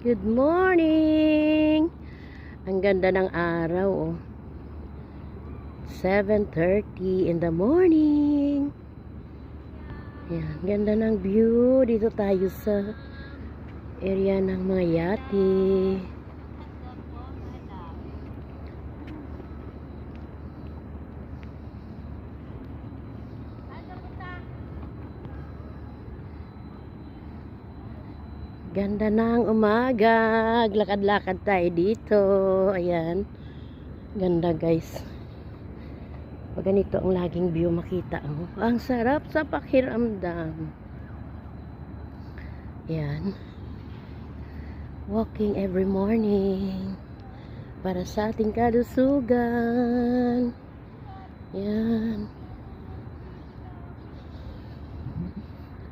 Good morning! Ang ganda ng araw, oh. 7:30 in the morning. Yan, ganda ng view. Dito tayo sa area ng mga yate. Ganda ng umaga. Lakad-lakad tayo dito. Ayan. Ganda, guys. Pag ganito ang laging view makita mo. Ang sarap sa pakiramdam. Ayan. Walking every morning. Para sa ating kalusugan. Ayan.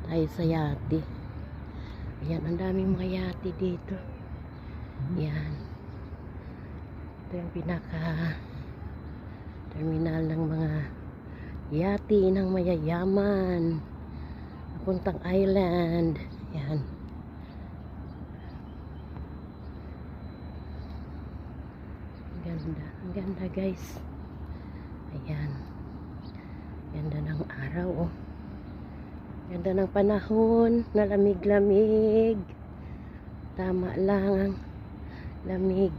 Tayo sa yate. Ayan, ang daming mga yate dito. Ayan. Ito yung pinaka terminal ng mga yate ng mayayaman. Papuntang island. Ayan. Ang ganda. Ang ganda, guys. Ayan. Ganda ng araw, oh. Ganda ng panahon, na lamig-lamig. Tama lang ang lamig.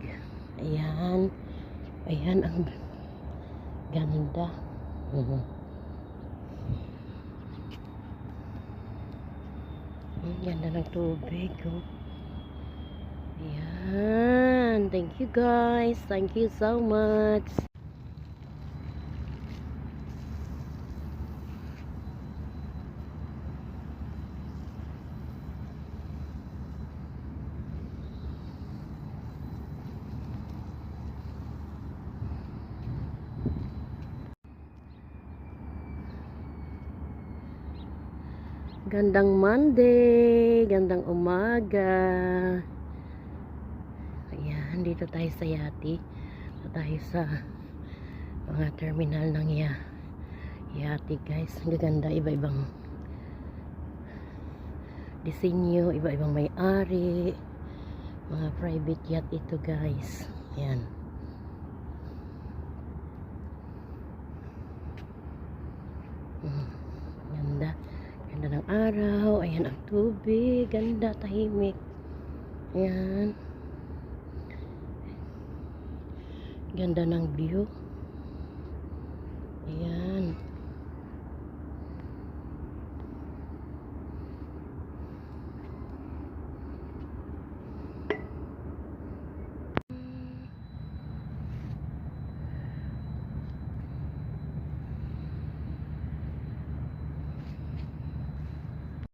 Ayan. Ayan ang ganda. Ang ganda ng tubig, oh. Ayan. Thank you, guys. Thank you so much. Gandang Monday, gandang umaga. Ayan, dito tayo sa yate. Dito tayo sa mga terminal ng yate, guys. Ang ganda, iba-ibang disenyo, iba-ibang may-ari. Mga private yacht ito, guys. Ayan. Ganda. Ganda ng araw. Ayan ang tubig. Ganda, tahimik. Ayan. Ganda ng view. Ayan.